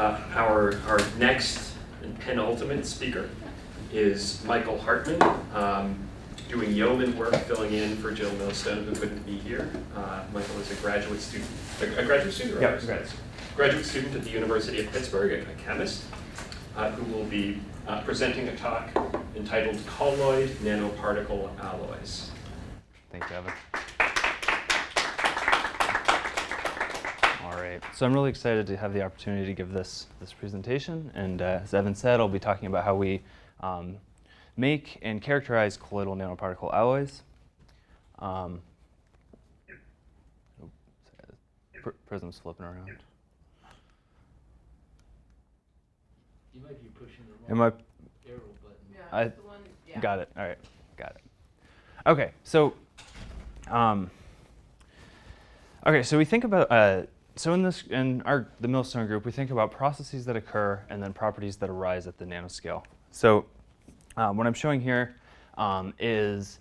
Our next and penultimate speaker is Michael Hartmann, doing yeoman work, filling in for Jill Millstone, who couldn't be here. Michael is a graduate student. A graduate student? Yeah, graduate student at the University of Pittsburgh, a chemist, who will be presenting a talk entitled Colloid Nanoparticle Alloys. Thanks, Evan. All right, so I'm really excited to have the opportunity to give this presentation. And as Evan said, I'll be talking about how we make and characterize colloidal nanoparticle alloys. Prism's flipping around. You might be pushing the wrong arrow button. Yeah, the one, yeah. Got it. All right, got it. Okay, so we think about the Millstone group, we think about processes that occur and then properties that arise at the nanoscale. So what I'm showing here is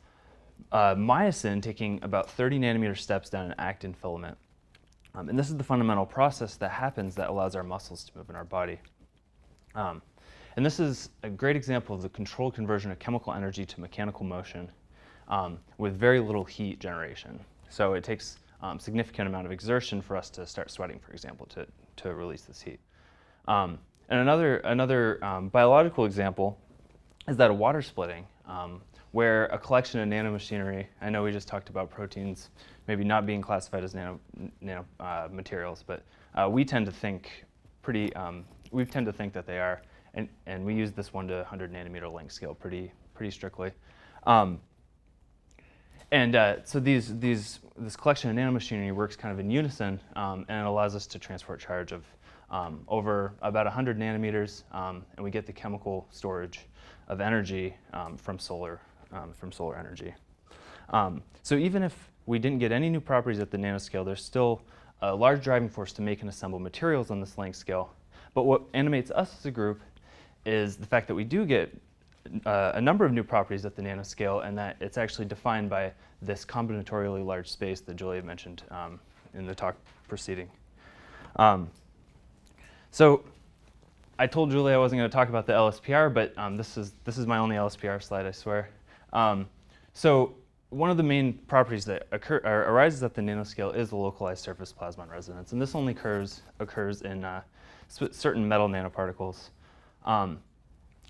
myosin taking about 30 nanometer steps down an actin filament. And this is the fundamental process that happens that allows our muscles to move in our body. And this is a great example of the controlled conversion of chemical energy to mechanical motion with very little heat generation. So it takes significant amount of exertion for us to start sweating, for example, to release this heat. And another biological example is that of water splitting, where a collection of nanomachinery, I know we just talked about proteins maybe not being classified as materials, but we tend to think that they are, and we use this 1 to 100 nanometer length scale pretty strictly. So this collection of nanomachinery works kind of in unison, and it allows us to transport charge of over about 100 nanometers, and we get the chemical storage of energy from solar energy. So even if we didn't get any new properties at the nanoscale, there's still a large driving force to make and assemble materials on this length scale. But what animates us as a group is the fact that we do get a number of new properties at the nanoscale, and that it's actually defined by this combinatorially large space that Julia mentioned in the talk preceding. So I told Julia I wasn't going to talk about the LSPR, but this is my only LSPR slide, I swear. So one of the main properties that arises at the nanoscale is the localized surface plasmon resonance, and this only occurs in certain metal nanoparticles.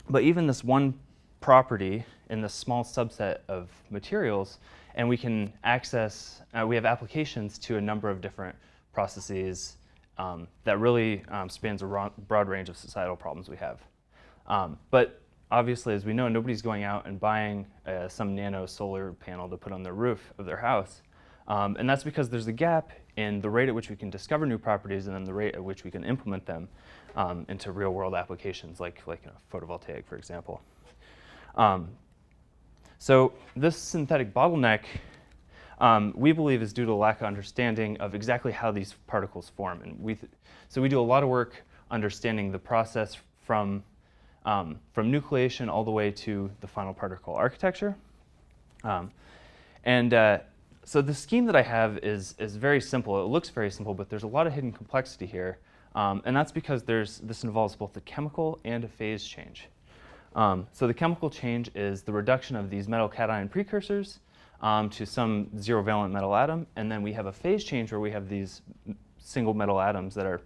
But even this one property in this small subset of materials, and we can access, we have applications to a number of different processes that really spans a broad range of societal problems we have. But obviously, as we know, nobody's going out and buying some nano solar panel to put on the roof of their house. And that's because there's a gap in the rate at which we can discover new properties and then the rate at which we can implement them into real-world applications, like photovoltaic, for example. So this synthetic bottleneck, we believe, is due to a lack of understanding of exactly how these particles form. And so we do a lot of work understanding the process from nucleation all the way to the final particle architecture. So the scheme that I have is very simple. It looks very simple, but there's a lot of hidden complexity here. And that's because this involves both a chemical and a phase change. So the chemical change is the reduction of these metal cation precursors to some zero-valent metal atom. And then we have a phase change where we have these single metal atoms that are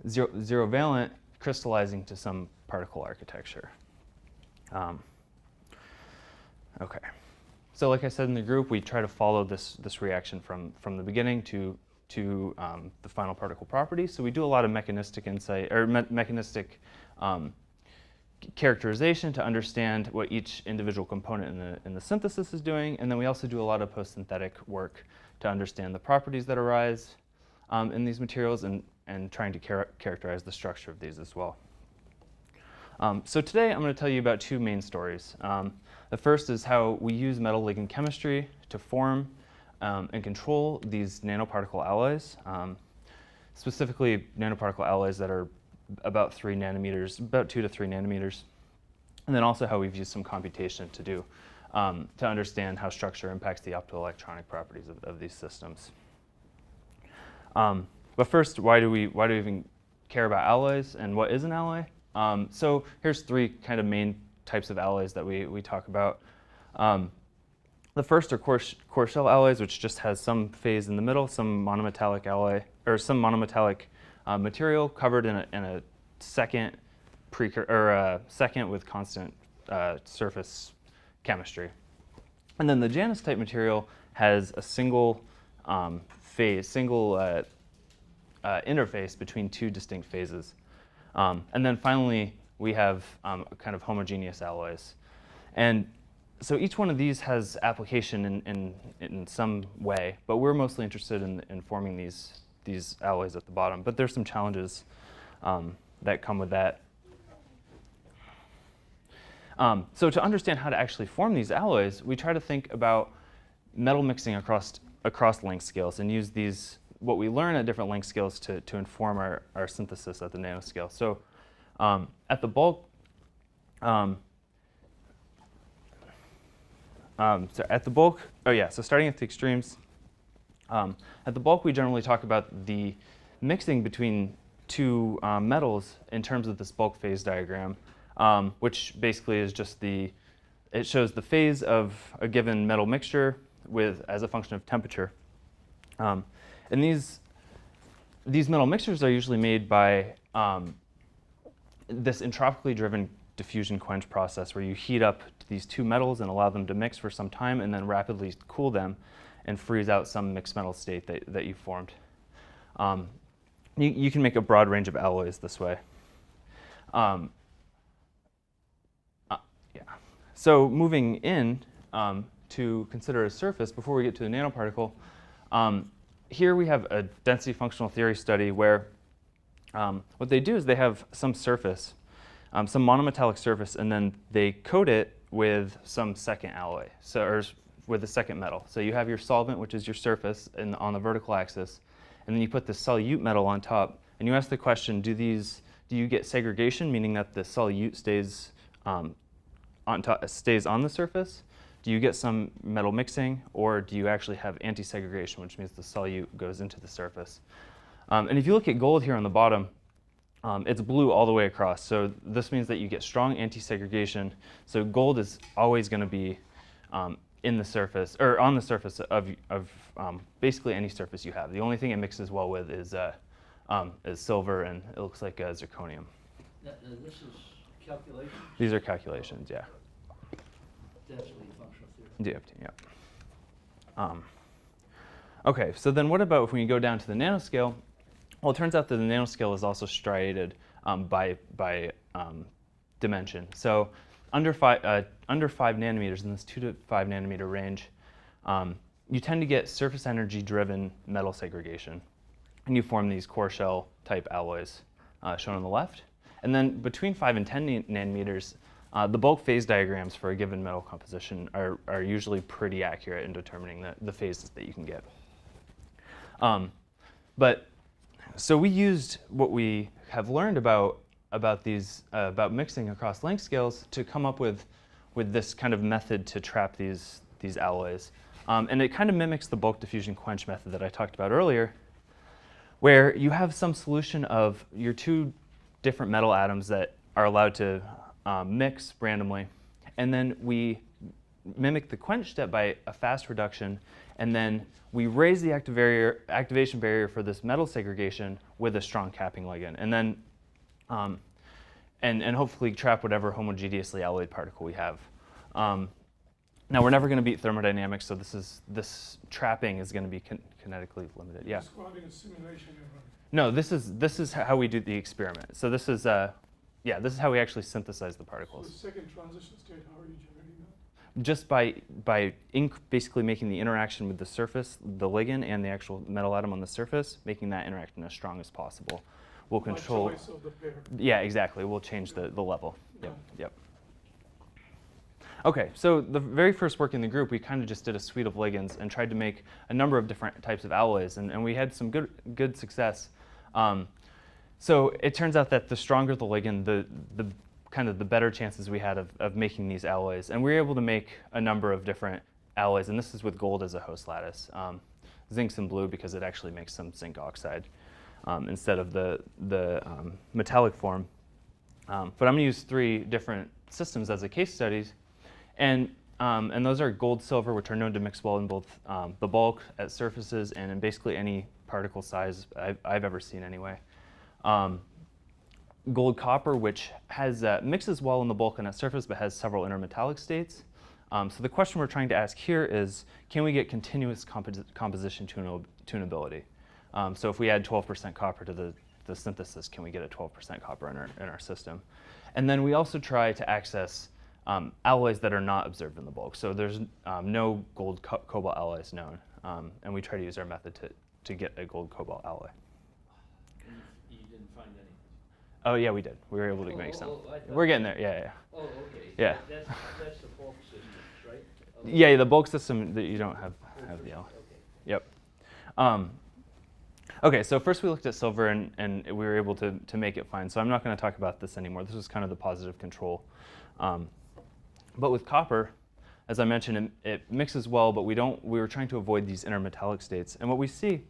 zero-valent crystallizing to some particle architecture. Okay. So like I said in the group, we try to follow this reaction from the beginning to the final particle property. So we do a lot of mechanistic insight, or mechanistic characterization to understand what each individual component in the synthesis is doing. And then we also do a lot of post-synthetic work to understand the properties that arise in these materials and trying to characterize the structure of these as well. So today I'm going to tell you about two main stories. The first is how we use metal ligand chemistry to form and control these nanoparticle alloys, specifically nanoparticle alloys that are about 3 nanometers, about 2 to 3 nanometers, and then also how we've used some computation to understand how structure impacts the optoelectronic properties of these systems. But first, why do we even care about alloys and what is an alloy. So here's three kind of main types of alloys that we talk about. The first are core shell alloys, which just has some phase in the middle, some monometallic alloy, or some monometallic material covered in a second second with constant surface chemistry. And then the Janus type material has a single interface between two distinct phases. And then finally, we have kind of homogeneous alloys. And so each one of these has application in some way, but we're mostly interested in forming these alloys at the bottom. But there's some challenges that come with that. So to understand how to actually form these alloys, we try to think about metal mixing across length scales and use what we learn at different length scales to inform our synthesis at the nanoscale. So at the bulk, so starting at the extremes, at the bulk we generally talk about the mixing between two metals in terms of this bulk phase diagram, which basically is just it shows the phase of a given metal mixture as a function of temperature. And these metal mixtures are usually made by this entropically driven diffusion quench process where you heat up these two metals and allow them to mix for some time and then rapidly cool them and freeze out some mixed metal state that you formed. You can make a broad range of alloys this way. So moving in to consider a surface before we get to the nanoparticle, here we have a density functional theory study where what they do is they have some surface, some monometallic surface, and then they coat it with some second alloy, or with a second metal. So you have your solvent, which is your surface on the vertical axis, and then you put the solute metal on top, and you ask the question, do you get segregation, meaning that the solute stays on the surface? Do you get some metal mixing, or do you actually have anti-segregation, which means the solute goes into the surface? And if you look at gold here on the bottom, it's blue all the way across. So this means that you get strong anti-segregation. So gold is always going to be in the surface, or on the surface of basically any surface you have. The only thing it mixes well with is silver, and it looks like zirconium. Now, this is calculation? These are calculations, yeah. Density functional theory. DFT, yeah. OK, so then what about if we go down to the nanoscale? Well, it turns out that the nanoscale is also striated by dimension. So under 5 nanometers, in this 2 to 5 nanometer range, you tend to get surface energy-driven metal segregation. And you form these core shell type alloys shown on the left. And then between 5 and 10 nanometers, the bulk phase diagrams for a given metal composition are usually pretty accurate in determining the phases that you can get. So we used what we have learned about mixing across length scales to come up with this kind of method to trap these alloys. And it kind of mimics the bulk diffusion quench method that I talked about earlier, where you have some solution of your two different metal atoms that are allowed to mix randomly. And then we mimic the quench step by a fast reduction. And then we raise the activation barrier for this metal segregation with a strong capping ligand. And then and hopefully trap whatever homogeneously alloyed particle we have. Now, we're never going to beat thermodynamics, so this trapping is going to be kinetically limited. Yeah. Describing a simulation you're running. No, this is how we do the experiment. So this is this is how we actually synthesize the So particles. the second transition state, how are you generating that? Just by basically making the interaction with the surface, the ligand, and the actual metal atom on the surface, making that interaction as strong as possible. We'll control. By choice of the pair. Yeah, exactly. We'll change the level. Yep. OK, so the very first work in the group, we kind of just did a suite of ligands and tried to make a number of different types of alloys, and we had some good success. So it turns out that the stronger the ligand, the kind of the better chances we had of making these alloys. And we were able to make a number of different alloys, and this is with gold as a host lattice. Zinc's in blue because it actually makes some zinc oxide. instead of the metallic form. But I'm going to use 3 different systems as a case studies. And those are gold, silver, which are known to mix well in both the bulk at surfaces and in basically any particle size I've ever seen anyway. Gold, copper, which has mixes well in the bulk and at surface, but has several intermetallic states. So the question we're trying to ask here is, can we get continuous composition tunability? So if we add 12% copper to the synthesis, can we get a 12% copper in our system? And then we also try to access alloys that are not observed in the bulk. So there's no gold cobalt alloys known, and we try to use our method to get a gold cobalt alloy. And you didn't find any? Oh yeah, we did. We were able to make some. I thought- We're getting there. Yeah. Oh, okay. Yeah. That's the bulk systems, right? Okay. Yeah, the bulk system that you don't have the alloy. Okay. Yep. Okay, so first we looked at silver and we were able to make it fine. So I'm not going to talk about this anymore. This was kind of the positive control. But with copper, as I mentioned, it mixes well, but we were trying to avoid these intermetallic states. And what we see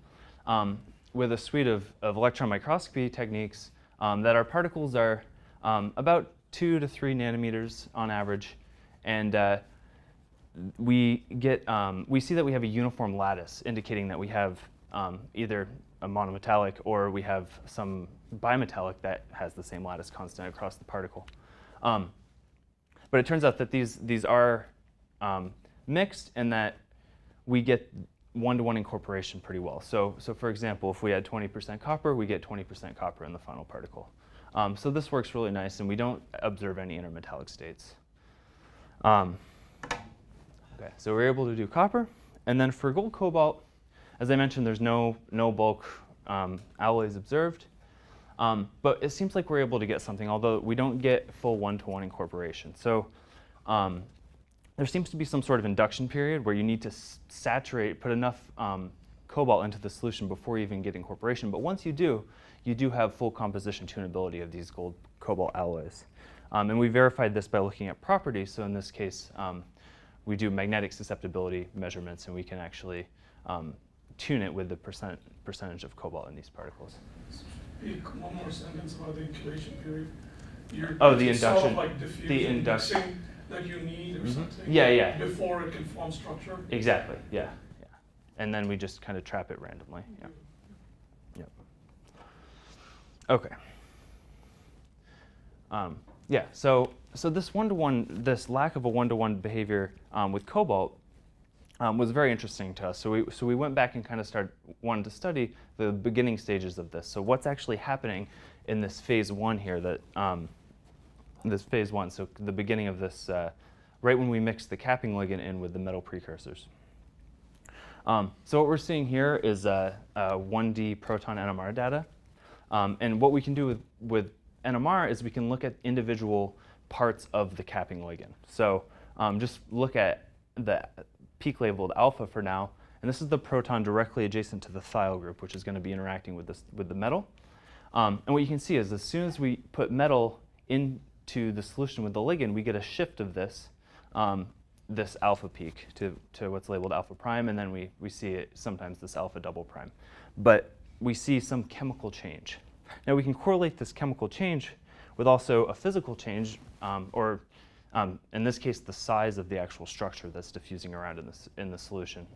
with a suite of electron microscopy techniques, that our particles are about 2 to 3 nanometers on average, and we see that we have a uniform lattice, indicating that we have either a monometallic or we have some bimetallic that has the same lattice constant across the particle. But it turns out that these are mixed, and that we get one-to-one incorporation pretty well. So for example, if we add 20% copper, we get 20% copper in the final particle. So this works really nice, and we don't observe any intermetallic states. Okay, so we're able to do copper. And then for gold cobalt, as I mentioned, there's no bulk alloys observed. But it seems like we're able to get something, although we don't get full one-to-one incorporation. So there seems to be some sort of induction period where you need to put enough cobalt into the solution before you even get incorporation. But once you do have full composition tunability of these gold cobalt alloys. And we verified this by looking at properties. So in this case, we do magnetic susceptibility measurements, and we can actually tune it with the percentage of cobalt in these particles. Speak one more sentence about the incubation period. The it's sort of induction. like diffusing, The induction. mixing that you need or Mhm. something. Yeah. Before it can form structure. Exactly. Yeah. And then we just kind of trap it randomly. Yeah. Yep. Okay. Yeah. So this lack of a one-to-one behavior with cobalt was very interesting to us. So we went back and kind of wanted to study the beginning stages of this. So what's actually happening in this phase 1 here? This phase 1. So the beginning of this, right when we mix the capping ligand in with the metal precursors. So what we're seeing here is 1D proton NMR data. And what we can do with NMR is we can look at individual parts of the capping ligand. So just look at the peak labeled alpha for now. And this is the proton directly adjacent to the thiol group, which is going to be interacting with the metal. And what you can see is as soon as we put metal into the solution with the ligand, we get a shift of this alpha peak to what's labeled alpha prime, and then we see it sometimes this alpha double prime. But we see some chemical change. Now we can correlate this chemical change with also a physical change, or in this case, the size of the actual structure that's diffusing around in the solution.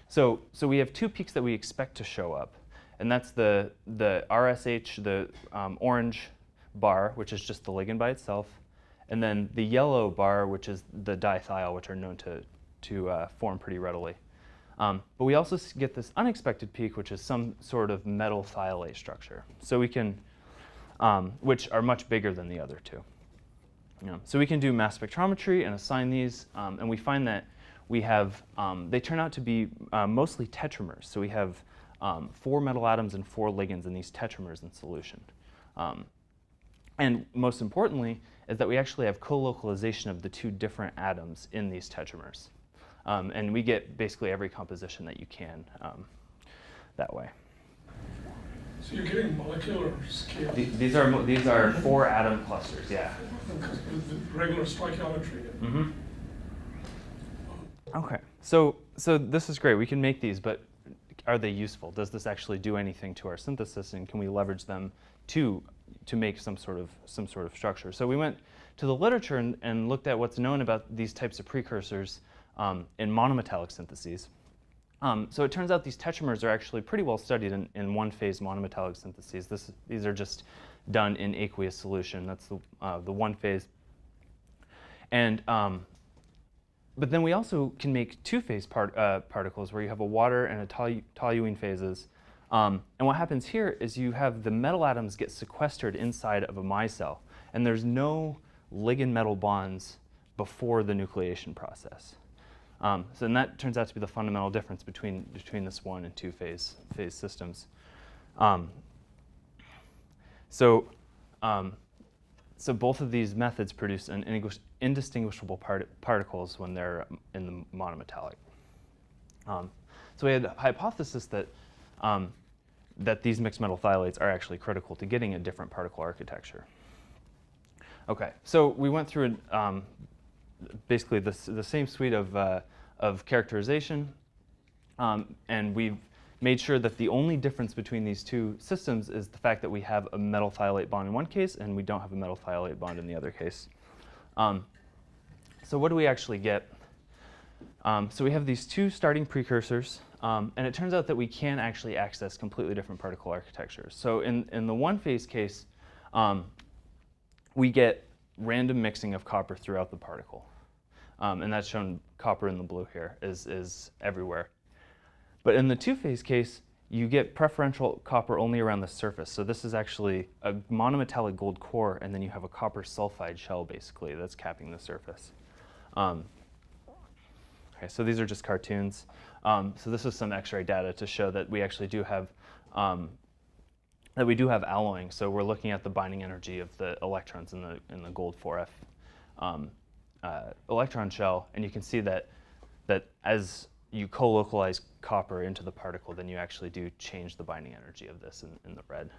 So we have 2 peaks that we expect to show up, and that's the RSH, the orange bar, which is just the ligand by itself, and then the yellow bar, which is the dithiol, which are known to form pretty readily. But we also get this unexpected peak, which is some sort of metal thiolate structure. So we can, which are much bigger than the other 2. So we can do mass spectrometry and assign these, and we find that we have, they turn out to be mostly tetramers. So we have 4 metal atoms and 4 ligands in these tetramers in solution. And most importantly is that we actually have co-localization of the 2 different atoms in these tetramers. And we get basically every composition that you can that way. So you're getting molecular scale. These are 4 atom clusters, yeah. With the regular stoichiometry. Mm-hmm. Okay, so this is great. We can make these, but are they useful? Does this actually do anything to our synthesis, and can we leverage them to make some sort of structure? So we went to the literature and looked at what's known about these types of precursors in monometallic syntheses. So it turns out these tetramers are actually pretty well studied in one-phase monometallic syntheses. These are just done in aqueous solution. That's the one phase. And but then we also can make two-phase particles where you have a water and a toluene phases. And what happens here is you have the metal atoms get sequestered inside of a micelle, and there's no ligand-metal bonds before the nucleation process. So and that turns out to be the fundamental difference between this one and two-phase systems. So both of these methods produce indistinguishable particles when they're in the monometallic. So we had a hypothesis that these mixed metal thiolates are actually critical to getting a different particle architecture. Okay, so we went through basically the same suite of characterization, and we've made sure that the only difference between these two systems is the fact that we have a metal thiolate bond in one case and we don't have a metal thiolate bond in the other case. So what do we actually get? So we have these two starting precursors, and it turns out that we can actually access completely different particle architectures. So in the one-phase case, we get random mixing of copper throughout the particle. And that's shown, copper in the blue here is everywhere. But in the two-phase case, you get preferential copper only around the surface. So this is actually a monometallic gold core, and then you have a copper sulfide shell, basically, that's capping the surface. Okay, so these are just cartoons. So this is some X-ray data to show that we actually do have alloying. So we're looking at the binding energy of the electrons in the gold 4F electron shell, and you can see that as you co-localize copper into the particle, then you actually do change the binding energy of this in the red.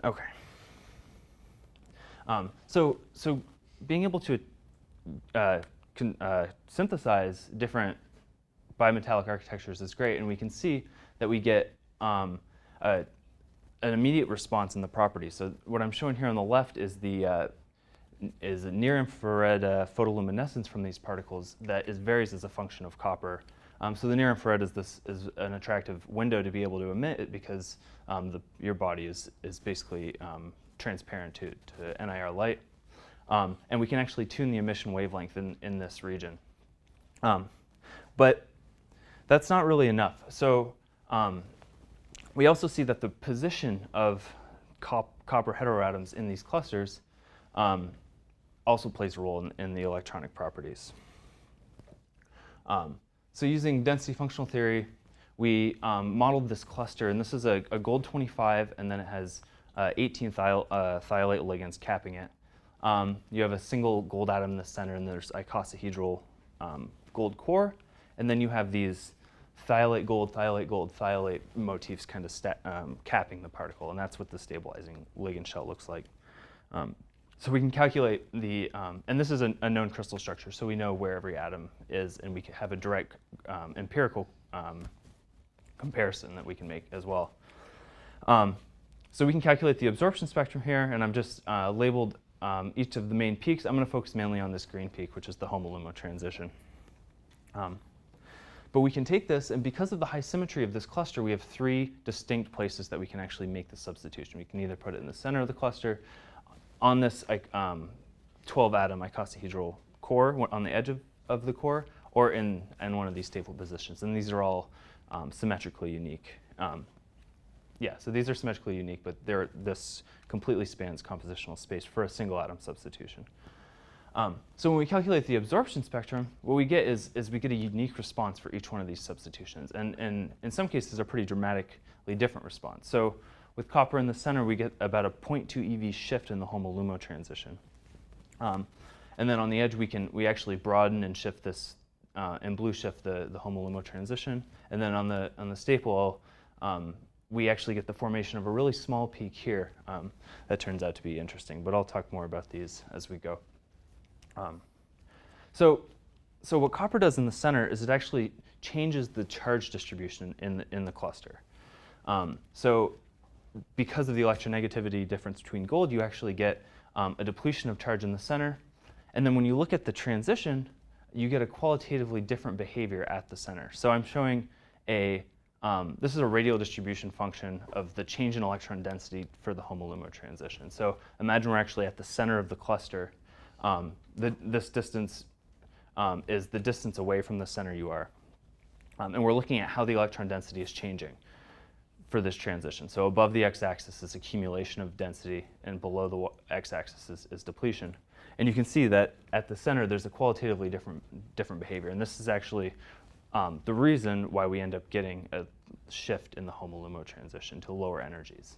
Okay. So being able to synthesize different bimetallic architectures is great, and we can see that we get an immediate response in the properties. So what I'm showing here on the left is a near-infrared photoluminescence from these particles that varies as a function of copper. So the near-infrared is an attractive window to be able to emit it because your body is basically transparent to NIR light. And we can actually tune the emission wavelength in this region. But that's not really enough. So we also see that the position of copper heteroatoms in these clusters also plays a role in the electronic properties. So using density functional theory, we modeled this cluster, and this is a gold 25, and then it has 18 thiolate ligands capping it. You have a single gold atom in the center, and there's icosahedral gold core, and then you have these thiolate gold, thiolate motifs kind of capping the particle, and that's what the stabilizing ligand shell looks like. So we can calculate and this is a known crystal structure, so we know where every atom is, and we can have a direct empirical comparison that we can make as well. So we can calculate the absorption spectrum here, and I'm just labeled each of the main peaks. I'm going to focus mainly on this green peak, which is the HOMO-LUMO transition. But we can take this, and because of the high symmetry of this cluster, we have three distinct places that we can actually make the substitution. We can either put it in the center of the cluster, on this 12-atom icosahedral core, on the edge of the core, or in one of these stable positions. And these are all symmetrically unique. Yeah, so these are symmetrically unique, but this completely spans compositional space for a single atom substitution. So when we calculate the absorption spectrum, what we get is we get a unique response for each one of these substitutions. And in some cases, a pretty dramatically different response. So with copper in the center, we get about a 0.2 eV shift in the HOMO-LUMO transition. And then on the edge, we actually broaden and shift this, and blue shift the HOMO-LUMO transition. And then on the staple, we actually get the formation of a really small peak here that turns out to be interesting. But I'll talk more about these as we go. So so what copper does in the center is it actually changes the charge distribution in the cluster. So because of the electronegativity difference between gold, you actually get a depletion of charge in the center. And then when you look at the transition, you get a qualitatively different behavior at the center. So I'm showing this is a radial distribution function of the change in electron density for the HOMO-LUMO transition. So imagine we're actually at the center of the cluster. This distance is the distance away from the center you are. And we're looking at how the electron density is changing for this transition. So above the x-axis is accumulation of density, and below the x-axis is depletion. And you can see that at the center, there's a qualitatively different behavior. And this is actually the reason why we end up getting a shift in the HOMO-LUMO transition to lower energies.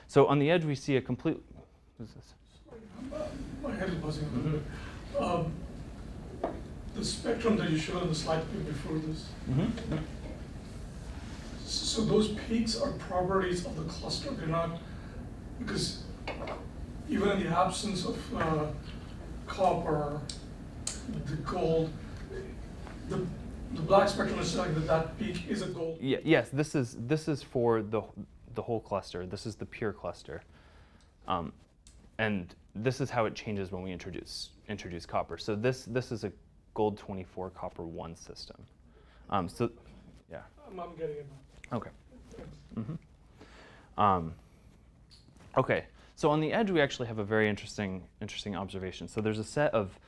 So on the edge, we see a complete. What is this? Sorry, my head is buzzing a little bit. The spectrum that you showed on the slide before this, so those peaks are properties of the cluster. They're not, because even in the absence of copper, the gold, the black spectrum is showing that peak is a gold. Yeah, yes, this is for the whole cluster. This is the pure cluster, and this is how it changes when we introduce copper. So this is a gold 24 copper 1 system. So yeah. I'm getting it now. Okay. Okay. So on the edge, we actually have a very interesting observation. So there's a set of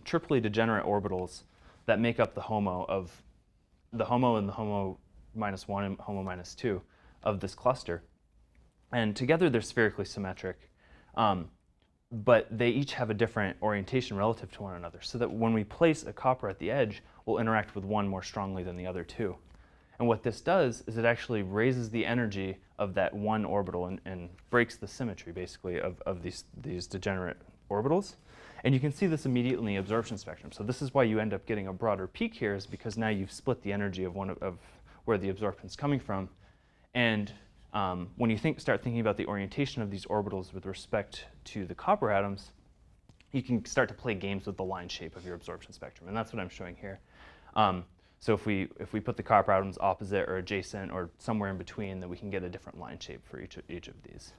triply degenerate orbitals that make up the HOMO and the HOMO -1 and HOMO -2 of this cluster. And together they're spherically symmetric, but they each have a different orientation relative to one another, so that when we place a copper at the edge, we'll interact with one more strongly than the other two. And what this does is it actually raises the energy of that one orbital and breaks the symmetry, basically, of these degenerate orbitals. And you can see this immediately in the absorption spectrum. So this is why you end up getting a broader peak here, is because now you've split the energy of where the absorption is coming from. And when you start thinking about the orientation of these orbitals with respect to the copper atoms, you can start to play games with the line shape of your absorption spectrum. And that's what I'm showing here. So if we put the copper atoms opposite or adjacent or somewhere in between, then we can get a different line shape for each of these.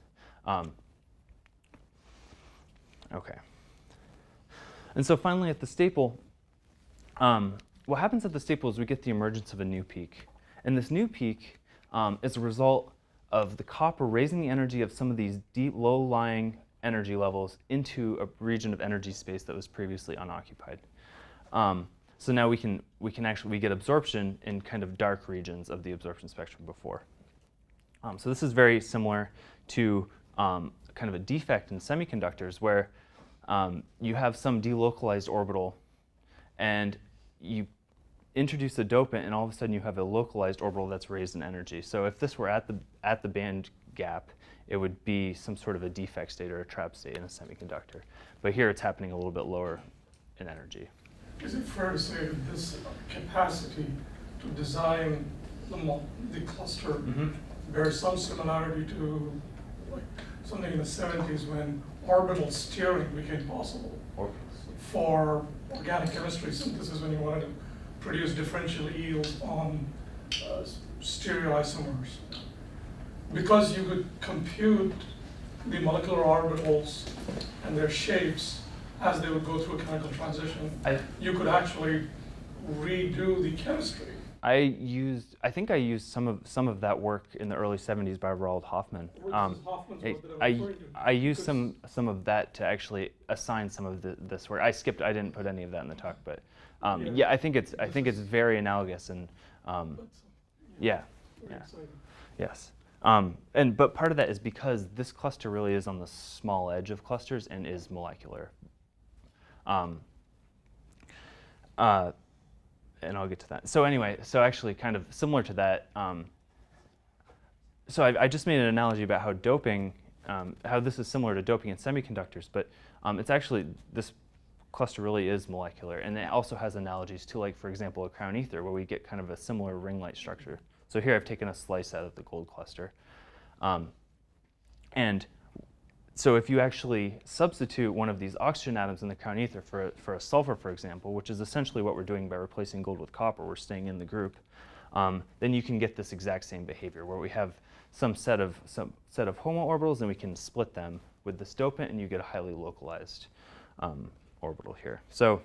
Okay. And so finally at the staple, what happens at the staple is we get the emergence of a new peak. And this new peak is a result of the copper raising the energy of some of these deep, low-lying energy levels into a region of energy space that was previously unoccupied. So now we get absorption in kind of dark regions of the absorption spectrum before. So this is very similar to kind of a defect in semiconductors, where you have some delocalized orbital, and you introduce a dopant, and all of a sudden you have a localized orbital that's raised in energy. So if this were at the band gap, it would be some sort of a defect state or a trap state in a semiconductor. But here it's happening a little bit lower in energy. Is it fair to say that this capacity to design the cluster bears some similarity to like something in the 70s when orbital steering became possible for organic chemistry synthesis, when you wanted to produce differential yields on stereoisomers? Because you could compute the molecular orbitals and their shapes as they would go through a chemical transition, you could actually redo the chemistry. I think I used some of that work in the early 70s by Roald Hoffmann. I used some of that to actually assign some of this work. I didn't put any of that in the talk, but yeah, I think it's very analogous, and yeah. Yes. But part of that is because this cluster really is on the small edge of clusters and is molecular. And I'll get to that. So anyway, so actually kind of similar to that, so I just made an analogy about how doping, how this is similar to doping in semiconductors, but it's actually, this cluster really is molecular, and it also has analogies to, like, for example, a crown ether, where we get kind of a similar ring-light structure. So here I've taken a slice out of the gold cluster. And so if you actually substitute one of these oxygen atoms in the crown ether for a sulfur, for example, which is essentially what we're doing by replacing gold with copper, we're staying in the group, then you can get this exact same behavior where we have some set of HOMO orbitals and we can split them with this dopant and you get a highly localized orbital here. So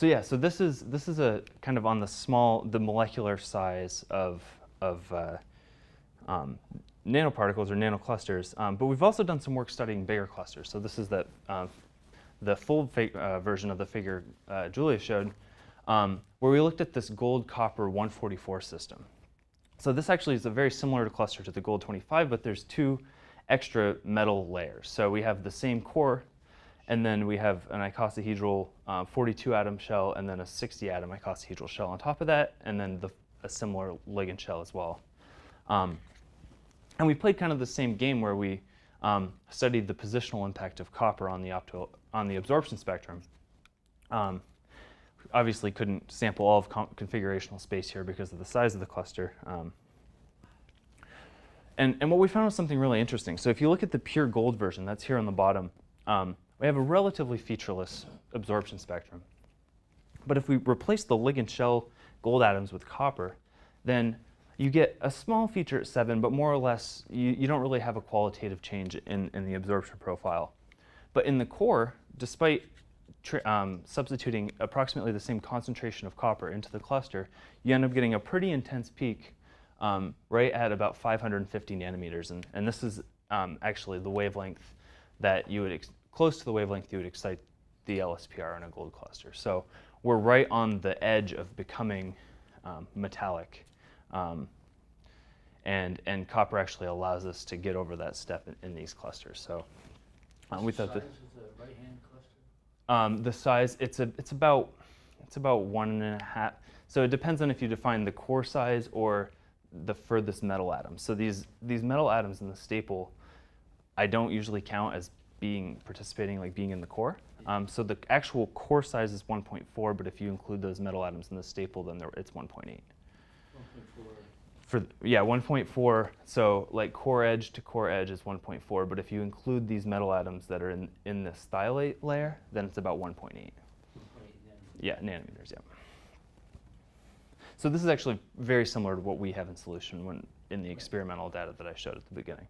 yeah, so this is a kind of on the molecular size of nanoparticles or nanoclusters, but we've also done some work studying bigger clusters. So this is the full version of the figure Julia showed, where we looked at this gold-copper 144 system. So this actually is a very similar cluster to the gold-25, but there's two extra metal layers. So we have the same core, and then we have an icosahedral 42-atom shell, and then a 60-atom icosahedral shell on top of that, and then a similar ligand shell as well. And we played kind of the same game where we studied the positional impact of copper on the absorption spectrum. Obviously couldn't sample all of configurational space here because of the size of the cluster. And what we found was something really interesting. So if you look at the pure gold version, that's here on the bottom, we have a relatively featureless absorption spectrum. But if we replace the ligand shell gold atoms with copper, then you get a small feature at 7, but more or less, you don't really have a qualitative change in the absorption profile. But in the core, despite substituting approximately the same concentration of copper into the cluster, you end up getting a pretty intense peak right at about 550 nanometers. And this is actually the wavelength that you would, close to the wavelength you would excite the LSPR in a gold cluster. So we're right on the edge of becoming metallic. And copper actually allows us to get over that step in these clusters. So we thought that the size of the right-hand cluster? the size it's about 1.5. So it depends on if you define the core size or the furthest metal atom. So these metal atoms in the staple, I don't usually count as participating like being in the core. So the actual core size is 1.4, but if you include those metal atoms in the staple, then it's 1.8. 1.4. 1.4. So like core edge to core edge is 1.4, but if you include these metal atoms that are in this thiolate layer, then it's about 1.8. 1.8 Yeah, nanometers. Yeah. So this is actually very similar to what we have in solution in the experimental data that I showed at the beginning.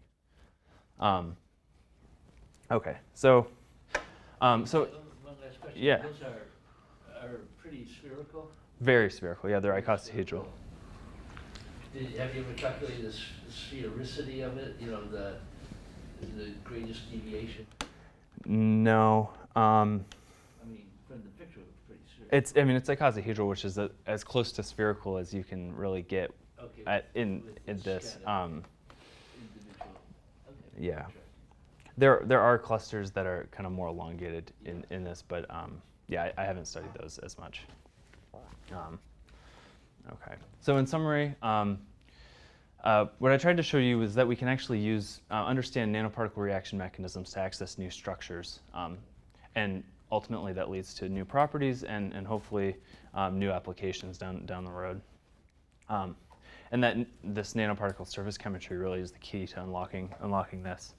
Okay, so One last question. Yeah. Those are pretty spherical. Very spherical. Yeah, they're icosahedral. Have you ever calculated the sphericity of it? You know, the greatest deviation? No. I mean, from the picture, it's pretty spherical. It's icosahedral, which is as close to spherical as you can really get Okay. in With this. scattered individual. Okay. Yeah. Sure. There are clusters that are kind of more elongated in this, but yeah, I haven't studied those as much. Okay. So in summary, what I tried to show you is that we can actually understand nanoparticle reaction mechanisms to access new structures, and ultimately that leads to new properties and hopefully new applications down the road. And that this nanoparticle surface chemistry really is the key to unlocking this.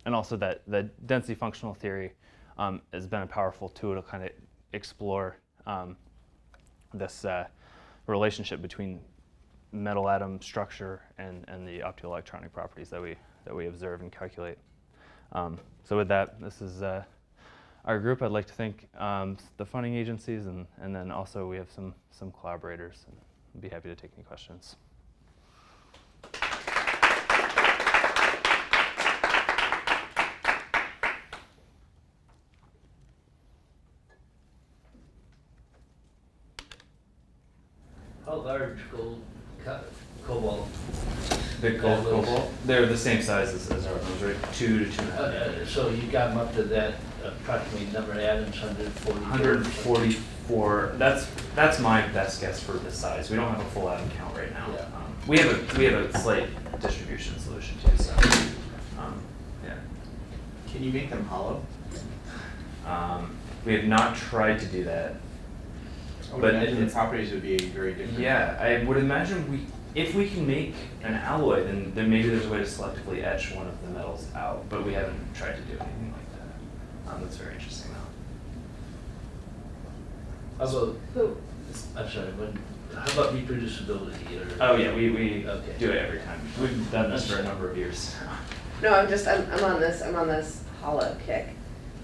And also that the density functional theory has been a powerful tool to kind of explore this relationship between metal atom structure and the optoelectronic properties that we observe and calculate. So with that, this is our group. I'd like to thank the funding agencies, and then also we have some collaborators, and I'd be happy to take any questions. How large cobalt? The gold cobalt? They're the same size as Hartmann's, right? 2 to 2.5. So you got them up to that approximately number of atoms, 140? 144. That's my best guess for this size. We don't have a full atom count right now. Yeah. We have a slight distribution solution too. So yeah. Can you make them hollow? We have not tried to do that. I would But imagine the it's- properties would be very different. Yeah, I would imagine if we can make an alloy, then maybe there's a way to selectively etch one of the metals out, but we haven't tried to do anything like that. That's very interesting though. Although, So, I'm sorry, how about reproducibility or? Oh yeah, we Okay. do it every time. We've done this for a number of years. no, I'm on this hollow kick.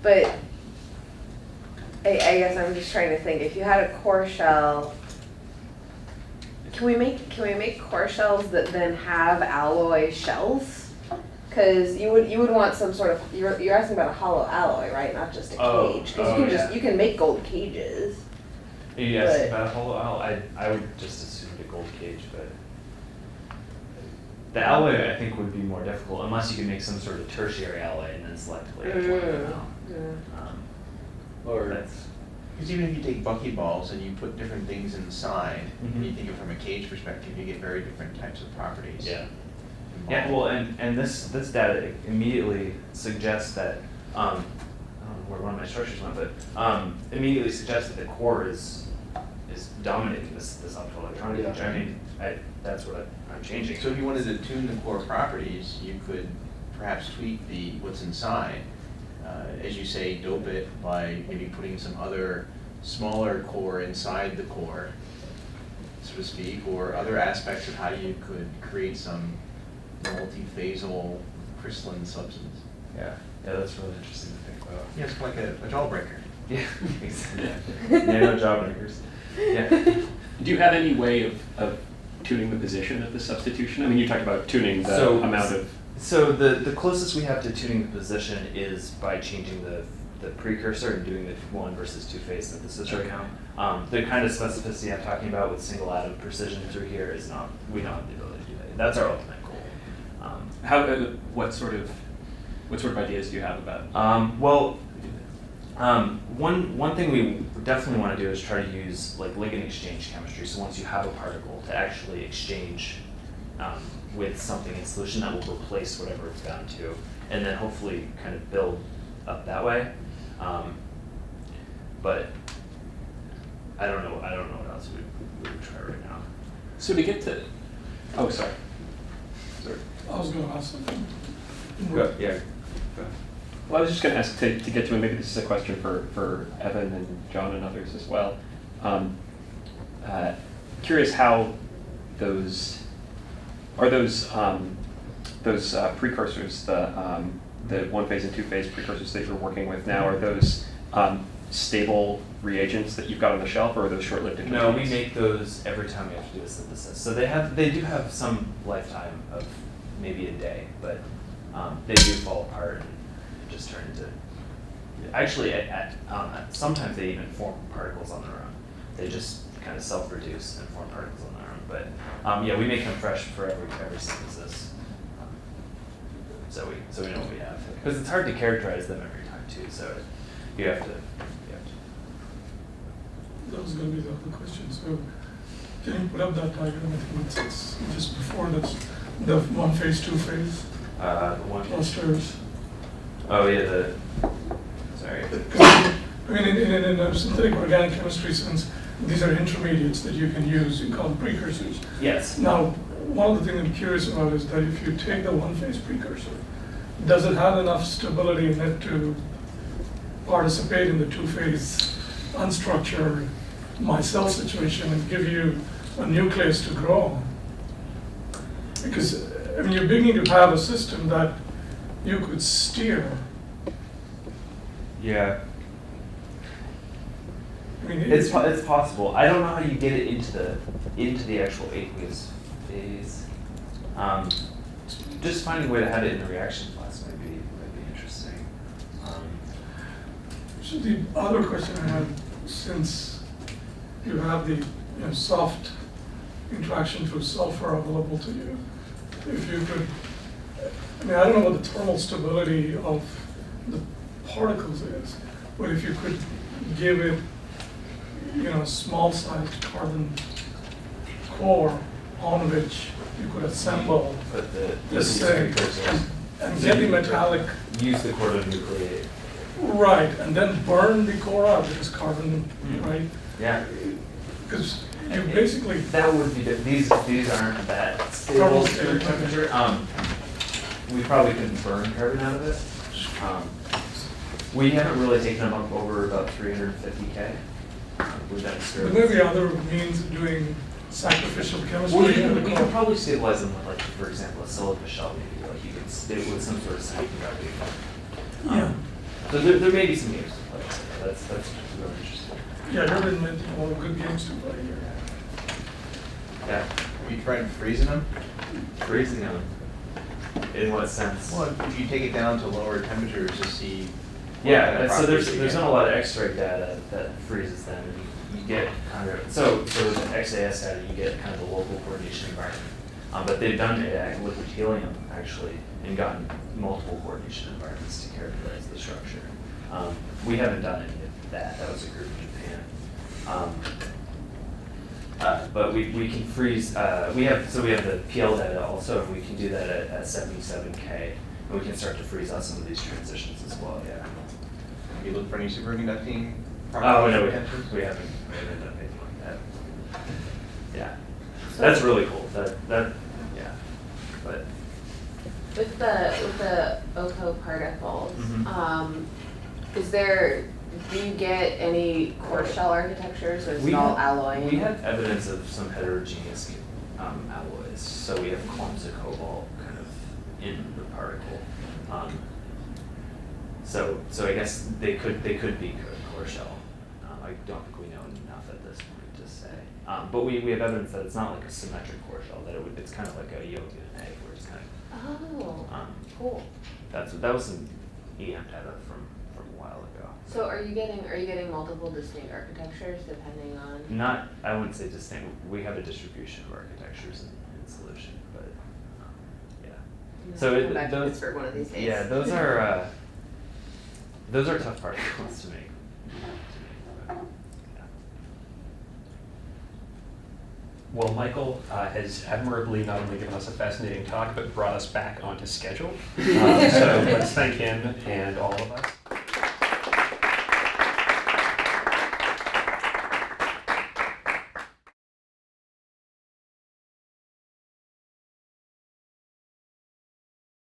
But I guess I'm just trying to think, if you had a core shell, can we make core shells that then have alloy shells? Because you would want some sort of, you're asking about a hollow alloy, right? Not just a Oh, cage. Because yeah. you can make gold cages. Yes, But- about hollow alloy, I would just assume the gold cage, but the alloy I think would be more difficult unless you could make some sort of tertiary alloy and then selectively etch one of them out. Or, That's, Because even if you take buckyballs and you put different things inside, and Mhm. you think of it from a cage perspective, you get very different types of properties. yeah. Yeah, well, and this data immediately suggests that, I don't know where one of my structures went, but immediately suggests that the core is dominating this optical electronic Yeah. feature. I mean, that's what I'm changing. So if you wanted to tune the core properties, you could perhaps tweak what's inside. As you say, dope it by maybe putting some other smaller core inside the core, so to speak, or other aspects of how you could create some multiphasal crystalline substance. Yeah, that's really interesting to think about. Yeah, it's like a jawbreaker. Yeah, exactly. Nano jawbreakers. Yeah. Do you have any way of tuning the position of the substitution? I mean, you talked about tuning the So- amount of. So the closest we have to tuning the position is by changing the precursor and doing the 1 versus 2 phase synthesis right now. The kind of specificity I'm talking about with single atom precision through here is not, we don't have the ability to do that. That's our ultimate goal. What sort of ideas do you have about? One thing we definitely want to do is try to use like ligand exchange chemistry. So once you have a particle, to actually exchange with something in solution that will replace whatever it's bound to, and then hopefully kind of build up that way. But I don't know what else we would try right now. So to get to, oh, sorry. I was gonna ask something. Yeah. Well, I was just going to ask to get to, and maybe this is a question for Evan and John and others as well. Curious how those precursors, the 1 phase and 2 phase precursors that you're working with now, are those stable reagents that you've got on the shelf, or are those short-lived No, we intermediates? make those every time we have to do a synthesis. So they do have some lifetime of maybe a day, but they do fall apart and just turn into. Actually, sometimes they even form particles on their own. They just kind of self-reduce and form particles on their own. But yeah, we make them fresh for every synthesis. So we know what we have, because it's hard to characterize them every time too. So you have to. That was gonna be the other question, so can you put up that diagram? I think it's just before this, the 1 phase, 2 phase The one. clusters. Oh yeah, sorry. I mean, in a synthetic organic chemistry sense, these are intermediates that you can use, you call them precursors. Yes. Now, one of the things I'm curious about is that if you take the 1 phase precursor, does it have enough stability in it to participate in the 2 phase unstructured micelle situation and give you a nucleus to grow on? Because, I mean, you're beginning to have a system that you could steer. Yeah. I mean, It's possible. I don't know how you get it into the actual aqueous phase. Just finding a way to have it in the reaction class might be interesting. So the other question I had, since you have the soft interaction through sulfur available to you, if you could, I mean, I don't know what the thermal stability of the particles is, but if you could give it, a small-sized carbon core on which you could assemble But this these thing precursors and get the metallic. use the core to nucleate. Right, and then burn the core out, because carbon, right? Yeah. Because you basically, That would be, these aren't that stable Probably to room temperature. We probably couldn't burn carbon out of it. We haven't really taken them up over about 350K with that but experiment. there be other means of doing sacrificial chemistry. We could probably stabilize them with, like, for example, a silica shell, maybe, like you could stay with some sort of semiconductor. Yeah. So there may be some games to play. That's really interesting. Yeah, you're inventing all the good games to play here. Yeah, Have you tried freezing them? freezing them. In what sense? Well, if you take it down to lower temperatures to see. what kind Yeah, of and so properties there's you not get. a lot of X-ray data that freezes them, and you get kind of, so with the XAS data, you get kind of a local coordination environment. But they've done it at liquid helium, actually, and gotten multiple coordination environments to characterize the structure. We haven't done any of that. That was a group in Japan. But we can freeze, we have the PL data also, and we can do that at 77K, and we can start to freeze out some of these transitions as well, yeah. Have you looked for any superconducting Oh, properties? no, or we potentials? haven't done anything like that. Yeah, that's really cool, yeah, but. With the OCO particles, Mhm. do you get any core shell architectures, or is it all alloy? We have evidence of some heterogeneous alloys, so we have clumps of cobalt kind of in the particle. So I guess they could be core shell. I don't think we know enough at this point to say. But we have evidence that it's not like a symmetric core shell, that it's kind of like a yolk in an egg, where it's kind of Oh, cool. that was some EM data from a while ago. So are you getting multiple distinct architectures depending on? Not, I wouldn't say distinct. We have a distribution of architectures in solution, but yeah. I'm So gonna come back to those, Pittsburgh one of these days. yeah, those are tough particles to make. But, yeah. Well, Michael has admirably not only given us a fascinating talk, but brought us back onto schedule. So let's thank him and all of us.